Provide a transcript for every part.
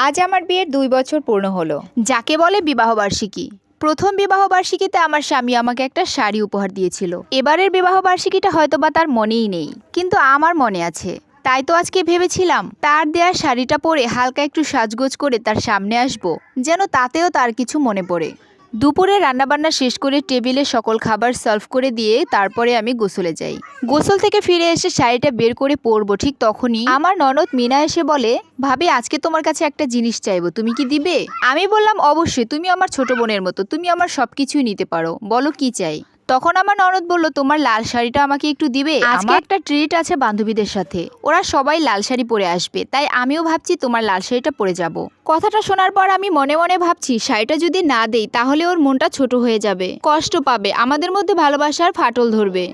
আজ আমার বিয়ের ২ বছর পূর্ণ হলো, যাকে বলে বিবাহবার্ষিকী। প্রথম বিবাহবার্ষিকীতে আমার স্বামী আমাকে একটা শাড়ি উপহার দিয়েছিল। এবারের বিবাহবার্ষিকীটা হয়তোবা তার মনেই নেই, কিন্তু আমার মনে আছে। তাই তো আজকে ভেবেছিলাম তার দেয়া শাড়িটা পরে হালকা একটু সাজগোজ করে তার সামনে আসব, যেন তাতেও তার কিছু মনে পড়ে। দুপুরে রান্নাবান্না শেষ করে টেবিলে সকল খাবার সার্ভ করে দিয়ে তারপরে আমি গোসলে যাই। গোসল থেকে ফিরে এসে শাড়িটা বের করে পরবো, ঠিক তখনই আমার ননদ মিনা এসে বলে, ভাবি আজকে তোমার কাছে একটা জিনিস চাইবো, তুমি কি দিবে? আমি বললাম অবশ্যই, তুমি আমার ছোট বোনের মতো, তুমি আমার সবকিছুই নিতে পারো, বলো কি চাই। তখন আমার ননদ বলল, তোমার লাল শাড়িটা আমাকে একটু দিবে, আজকে একটা ট্রিট আছে বান্ধবীদের সাথে, ওরা সবাই লাল শাড়ি পরে আসবে, তাই আমিও ভাবছি তোমার লাল শাড়িটা পরে যাব। কথাটা শোনার পর আমি মনে মনে ভাবছি, শাড়িটা যদি না দেই তাহলে ওর মনটা ছোট হয়ে যাবে, কষ্ট পাবে, আমাদের মধ্যে ভালোবাসার ফাটল ধরবে।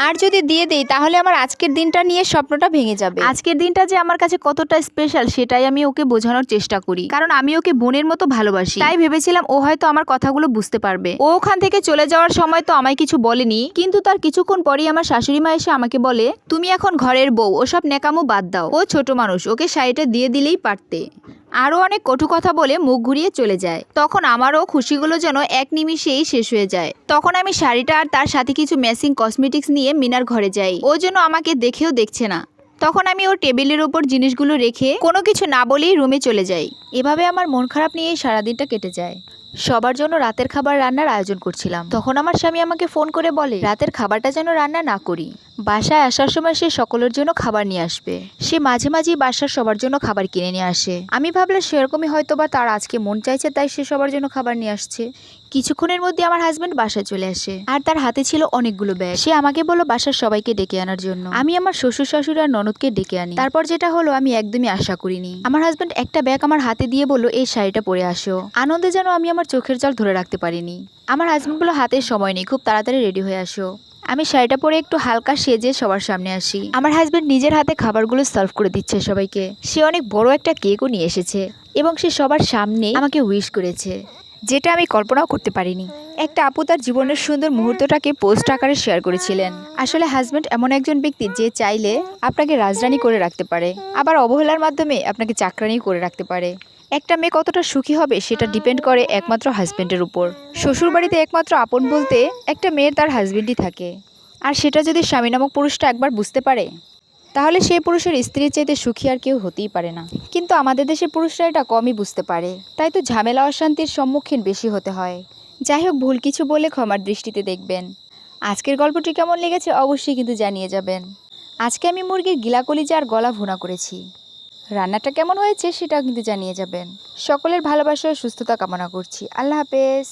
আর যদি দিয়ে দেই তাহলে আমার আজকের দিনটা নিয়ে স্বপ্নটা ভেঙে যাবে। আজকের দিনটা যে আমার কাছে কতটা স্পেশাল সেটাই আমি ওকে বোঝানোর চেষ্টা করি, কারণ আমি ওকে বোনের মতো ভালোবাসি। তাই ভেবেছিলাম ও হয়তো আমার কথাগুলো বুঝতে পারবে। ও ওখান থেকে চলে যাওয়ার সময় তো আমায় কিছু বলেনি, কিন্তু তার কিছুক্ষণ পরেই আমার শাশুড়ি মা এসে আমাকে বলে, তুমি এখন ঘরের বউ, ওসব নেকামো বাদ দাও, ও ছোট মানুষ, ওকে শাড়িটা দিয়ে দিলেই পারতে। আরও অনেক কটু কথা বলে মুখ ঘুরিয়ে চলে যায়। তখন আমারও খুশিগুলো যেন এক নিমিষেই শেষ হয়ে যায়। তখন আমি শাড়িটা আর তার সাথে কিছু ম্যাচিং কসমেটিক্স নিয়ে মিনার ঘরে যাই। ও যেন আমাকে দেখেও দেখছে না। তখন আমি ওর টেবিলের ওপর জিনিসগুলো রেখে কোনো কিছু না বলেই রুমে চলে যাই। এভাবে আমার মন খারাপ নিয়েই সারাদিনটা কেটে যায়। সবার জন্য রাতের খাবার রান্নার আয়োজন করছিলাম, তখন আমার স্বামী আমাকে ফোন করে বলে রাতের খাবারটা যেন রান্না না করি। বাসায় আসার সময় সে সকলের জন্য খাবার নিয়ে আসবে। সে মাঝে মাঝেই বাসার সবার জন্য খাবার কিনে নিয়ে আসে। আমি ভাবলাম সেরকমই হয়তোবা তার আজকে মন চাইছে, তাই সে সবার জন্য খাবার নিয়ে আসছে। কিছুক্ষণের মধ্যে আমার হাজবেন্ড বাসায় চলে আসে, আর তার হাতে ছিল অনেকগুলো ব্যাগ। সে আমাকে বলল বাসার সবাইকে ডেকে আনার জন্য। আমি আমার শ্বশুর শাশুড়ি আর ননদকে ডেকে আনি। তারপর যেটা হলো আমি একদমই আশা করিনি। আমার হাজবেন্ড একটা ব্যাগ আমার হাতে দিয়ে বলল, এই শাড়িটা পরে আসো। আনন্দে যেন আমি আমার চোখের জল ধরে রাখতে পারিনি। আমার হাজবেন্ড বলল, হাতের সময় নেই, খুব তাড়াতাড়ি রেডি হয়ে আসো। আমি শাড়িটা পরে একটু হালকা সেজে সবার সামনে আসি। আমার হাজবেন্ড নিজের হাতে খাবারগুলো সার্ভ করে দিচ্ছে সবাইকে। সে অনেক বড় একটা কেকও নিয়ে এসেছে এবং সে সবার সামনে আমাকে উইশ করেছে, যেটা আমি কল্পনাও করতে পারিনি। একটা আপু তার জীবনের সুন্দর মুহূর্তটাকে পোস্ট আকারে শেয়ার করেছিলেন। আসলে হাজবেন্ড এমন একজন ব্যক্তি যে চাইলে আপনাকে রাজরানী করে রাখতে পারে, আবার অবহেলার মাধ্যমে আপনাকে চাকরানি করে রাখতে পারে। একটা মেয়ে কতটা সুখী হবে সেটা ডিপেন্ড করে একমাত্র হাজবেন্ডের উপর। শ্বশুরবাড়িতে একমাত্র আপন বলতে একটা মেয়ের তার হাজবেন্ডই থাকে, আর সেটা যদি স্বামী নামক পুরুষটা একবার বুঝতে পারে, তাহলে সেই পুরুষের স্ত্রীর চাইতে সুখী আর কেউ হতেই পারে না। কিন্তু আমাদের দেশের পুরুষরা এটা কমই বুঝতে পারে, তাই তো ঝামেলা অশান্তির সম্মুখীন বেশি হতে হয়। যাই হোক, ভুল কিছু বলে ক্ষমার দৃষ্টিতে দেখবেন। আজকের গল্পটি কেমন লেগেছে অবশ্যই কিন্তু জানিয়ে যাবেন। আজকে আমি মুরগির গিলা কলিজা আর গলা ভুনা করেছি। রান্নাটা কেমন হয়েছে সেটাও কিন্তু জানিয়ে যাবেন। সকলের ভালোবাসা ও সুস্থতা কামনা করছি। আল্লাহ হাফেজ।